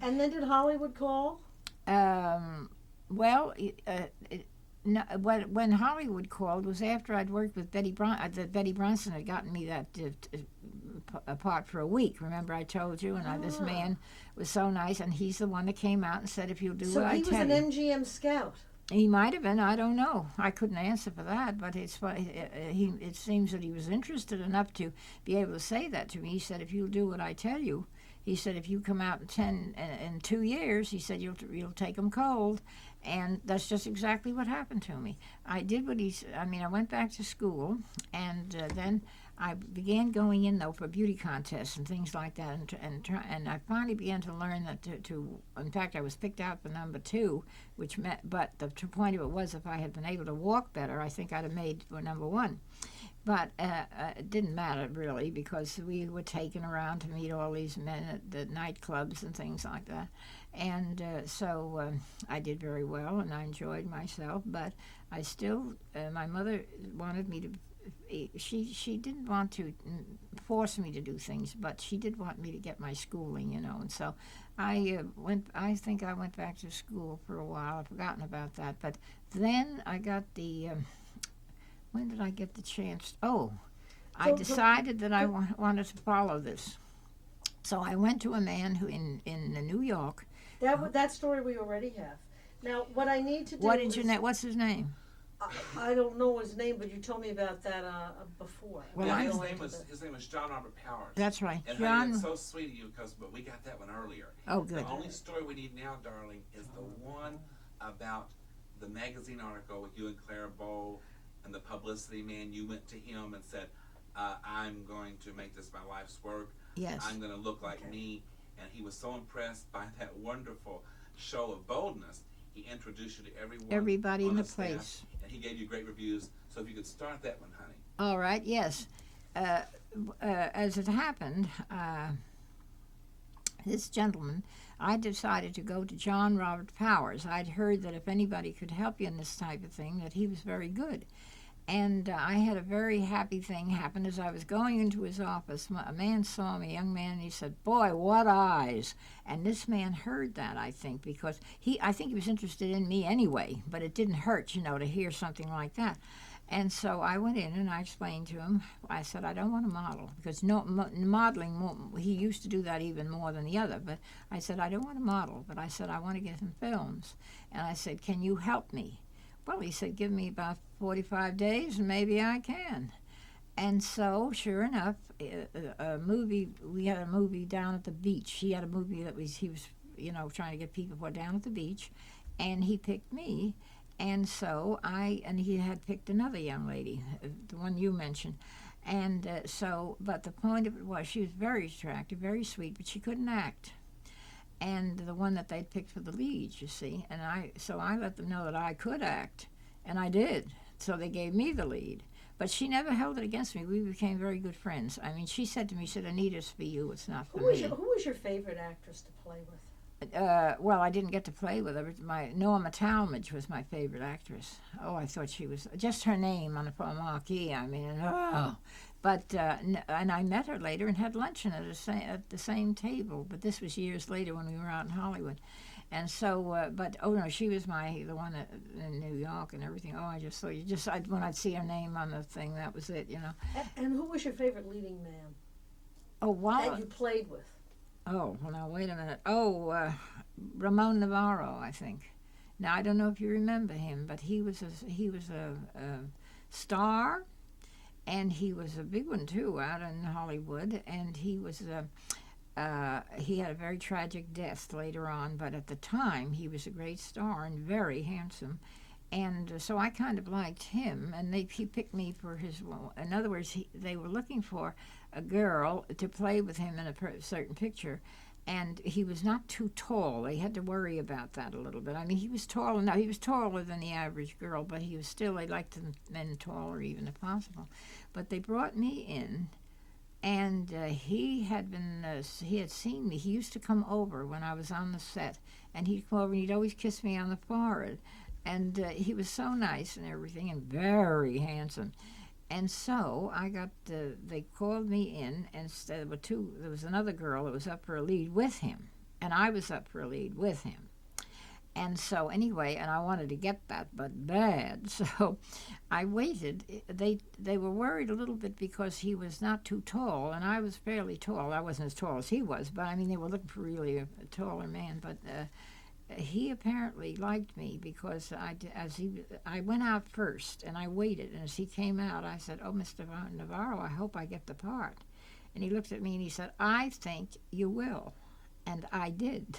And then did Hollywood call? Well, no, when Hollywood called was after I'd worked with Betty that Betty Bronson had gotten me that part for a week. Remember I told you? And this man was so nice, and he's the one that came out and said, if you'll do what I tell you. So he was an MGM scout. He might have been. I don't know. I couldn't answer for that, but it seems that he was interested enough to be able to say that to me. He said, if you'll do what I tell you, he said, if you come out in 2 years, he said, you'll take them cold. And that's just exactly what happened to me. I did what I went back to school, and then I began going in, though, for beauty contests and things like that, and I finally began to learn that in fact, I was picked out for number 2, which meant, but the point of it was, if I had been able to walk better, I think I'd have made for number 1. But it didn't matter, really, because we were taken around to meet all these men at the nightclubs and things like that. And so I did very well, and I enjoyed myself. But I still, my mother wanted me to, she didn't want to force me to do things, but she did want me to get my schooling, And so I think I went back to school for a while. I've forgotten about that. But then I got the... when did I get the chance? I decided that I wanted to follow this. So I went to a man who in New York. That story we already have. Now, what I need to do what's his name? I don't know his name, but you told me about that before. Well, his name was John Robert Powers. That's right. And John. Honey, it's so sweet of you but we got that one earlier. Oh, good. The only story we need now, darling, is the one about the magazine article with you and Clara Bow and the publicity man. You went to him and said, I'm going to make this my life's work. Yes. I'm going to look like me. And he was so impressed by that wonderful show of boldness. He introduced you to everybody in the staff, place. and he gave you great reviews. So if you could start that one, honey. All right, yes. As it happened, this gentleman, I decided to go to John Robert Powers. I'd heard that if anybody could help you in this type of thing, that he was very good. And I had a very happy thing happen. As I was going into his office, a man saw me, a young man, and he said, "Boy, what eyes." And this man heard that, I think, because I think he was interested in me anyway, but it didn't hurt, to hear something like that. And so I went in and I explained to him, I said, I don't want to model, because modeling, he used to do that even more than the other, but I said, I don't want to model, but I said, I want to get in films. And I said, can you help me? Well, he said, give me about 45 days and maybe I can. And so, sure enough, we had a movie down at the beach. He had a movie that he was trying to get people for down at the beach, and he picked me. And so and he had picked another young lady, the one you mentioned. And but the point of it was, she was very attractive, very sweet, but she couldn't act. And the one that they'd picked for the lead, you see. And so I let them know that I could act, and I did. So they gave me the lead. But she never held it against me. We became very good friends. I mean, she said to me, Anita's for you, it's not for me. Who was your favorite actress to play with? Well, I didn't get to play with her. Norma Talmadge was my favorite actress. Oh, I thought she was, just her name on the marquee, I mean, oh. But, and I met her later and had luncheon at the same table, but this was years later when we were out in Hollywood. And so, she was the one in New York and everything. Oh, I just thought when I'd see her name on the thing, that was it, And who was your favorite leading man? Oh, wow. That you played with? Oh, well, now, wait a minute. Oh, Ramon Navarro, I think. Now, I don't know if you remember him, but he was a star, and he was a big one, too, out in Hollywood, and he had a very tragic death later on, but at the time, he was a great star and very handsome. And so I kind of liked him, and he picked me for in other words, they were looking for a girl to play with him in a certain picture, and he was not too tall. They had to worry about that a little bit. I mean, he was tall enough. He was taller than the average girl, but he was still, they liked men taller even if possible. But they brought me in, and he had seen me. He used to come over when I was on the set, and he'd come over and he'd always kiss me on the forehead. And he was so nice and everything, and very handsome. And so they called me in, and there was another girl that was up for a lead with him. and I was up for a lead with him. And so anyway, and I wanted to get that, but bad. So I waited. They were worried a little bit because he was not too tall, and I was fairly tall. I wasn't as tall as he was, but I mean, they were looking for really a taller man. But he apparently liked me because I went out first, and I waited. And as he came out, I said, "Oh, Mr. Navarro, I hope I get the part." And he looked at me and he said, "I think you will." And I did.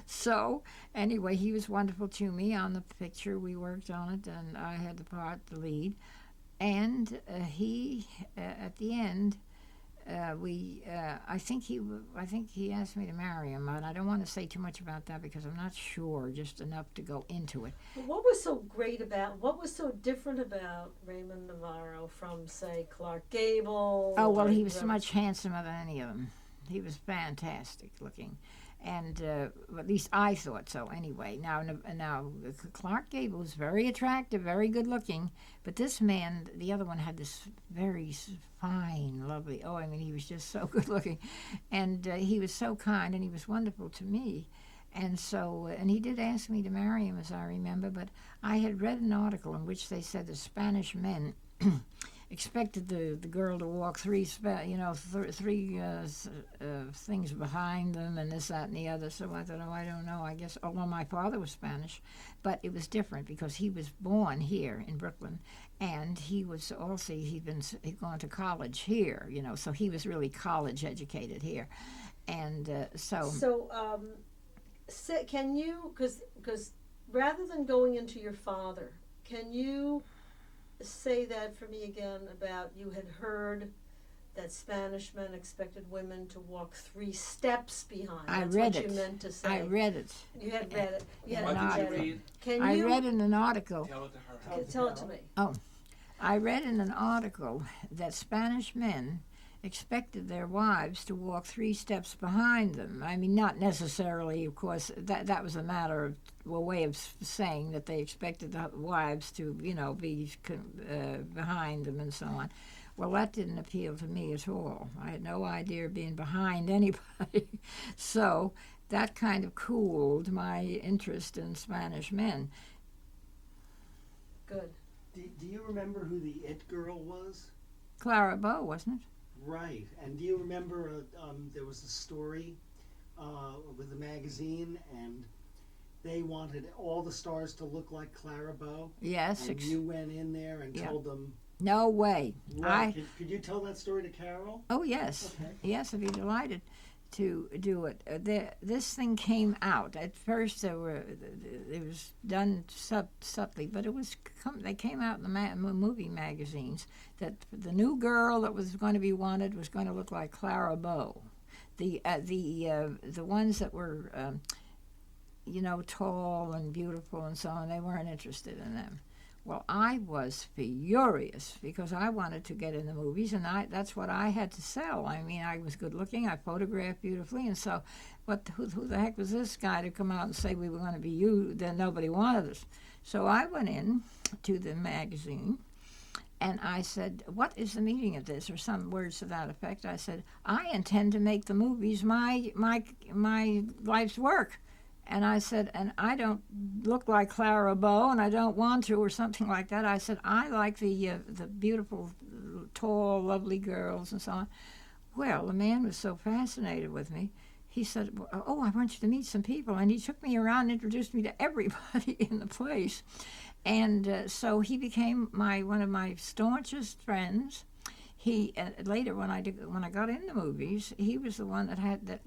So, anyway, he was wonderful to me on the picture. We worked on it, and I had the lead. And he, at the end, I think he asked me to marry him. And I don't want to say too much about that because I'm not sure, just enough to go into it. But what was so different about Ramon Navarro from, say, Clark Gable? Oh, well, he was so much handsomer than any of them. He was fantastic looking, and at least I thought so anyway. Now Clark Gable was very attractive, very good looking, but this man, the other one, had this very fine, lovely, I mean, he was just so good looking, and he was so kind, and he was wonderful to me. And so, and he did ask me to marry him, as I remember, but I had read an article in which they said the Spanish men expected the girl to walk three things behind them and this, that, and the other. So I thought, I don't know. I guess, although my father was Spanish, but it was different because he was born here in Brooklyn, and he was also he'd gone to college here, so he was really college educated here, and can you, because rather than going into your father, can you say that for me again about you had heard that Spanish men expected women to walk 3 steps behind. That's what you meant to say. I read it. You had read it. You had What read did you it. read? I read in an article. Tell it to her. Tell it to me. Oh, I read in an article that Spanish men expected their wives to walk 3 steps behind them. I mean, not necessarily, of course, that was a way of saying that they expected the wives to, be behind them and so on. Well, that didn't appeal to me at all. I had no idea of being behind anybody. So that kind of cooled my interest in Spanish men. Good. Do you remember who the It Girl was? Clara Bow, wasn't it? Right. And do you remember there was a story with a magazine, and they wanted all the stars to look like Clara Bow? Yes. And you went in there and told them... No way. Right. Could you tell that story to Carole? Oh, yes. Okay. Yes, I'd be delighted to do it. This thing came out. At first, it was done subtly, but they came out in the movie magazines that the new girl that was going to be wanted was going to look like Clara Bow. The ones that were, tall and beautiful and so on, they weren't interested in them. Well, I was furious because I wanted to get in the movies, and that's what I had to sell. I mean, I was good looking, I photographed beautifully, and so who the heck was this guy to come out and say we were going to be you? Then nobody wanted us. So I went in to the magazine, and I said, what is the meaning of this? Or some words to that effect. I said, I intend to make the movies my life's work. And I said, and I don't look like Clara Bow, and I don't want to, or something like that. I said, I like the beautiful, tall, lovely girls and so on. Well, the man was so fascinated with me. He said, oh, I want you to meet some people. And he took me around and introduced me to everybody in the place. And so he became one of my staunchest friends. He later, when I got in the movies, he was the one that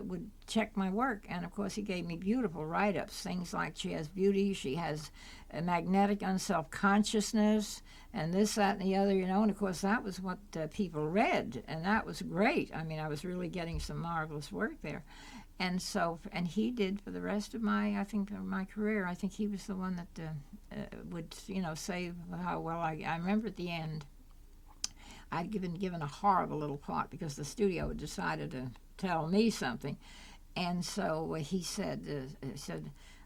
would check my work, and of course he gave me beautiful write-ups, things like she has beauty, she has a magnetic unself-consciousness, and this, that, and the other, and of course that was what people read, and that was great. I mean, I was really getting some marvelous work there, and he did for the rest of my career. I think he was the one that would say how well I remember at the end. I'd given a horrible little part because the studio had decided to tell me something. And so he said,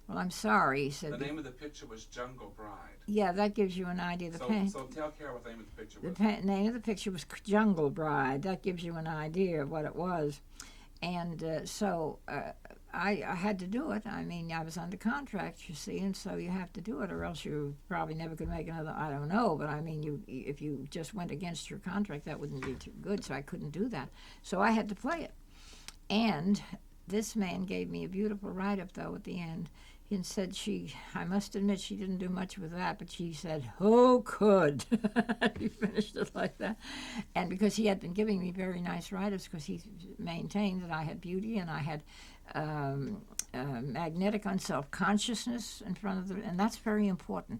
well, I'm sorry. He said, the name of the picture was Jungle Bride. Yeah, that gives you an idea. So tell Carole what the name of the picture was. The name of the picture was Jungle Bride. That gives you an idea of what it was. And so I had to do it. I mean, I was under contract, you see, and so you have to do it, or else you probably never could make another. I don't know, but I mean, if you just went against your contract, that wouldn't be too good. So I couldn't do that. So I had to play it. And this man gave me a beautiful write-up, though, at the end. And said I must admit she didn't do much with that, but she said, "Who could?" He finished it like that. And because he had been giving me very nice write-ups, because he maintained that I had beauty and I had magnetic unself-consciousness in front of and that's very important.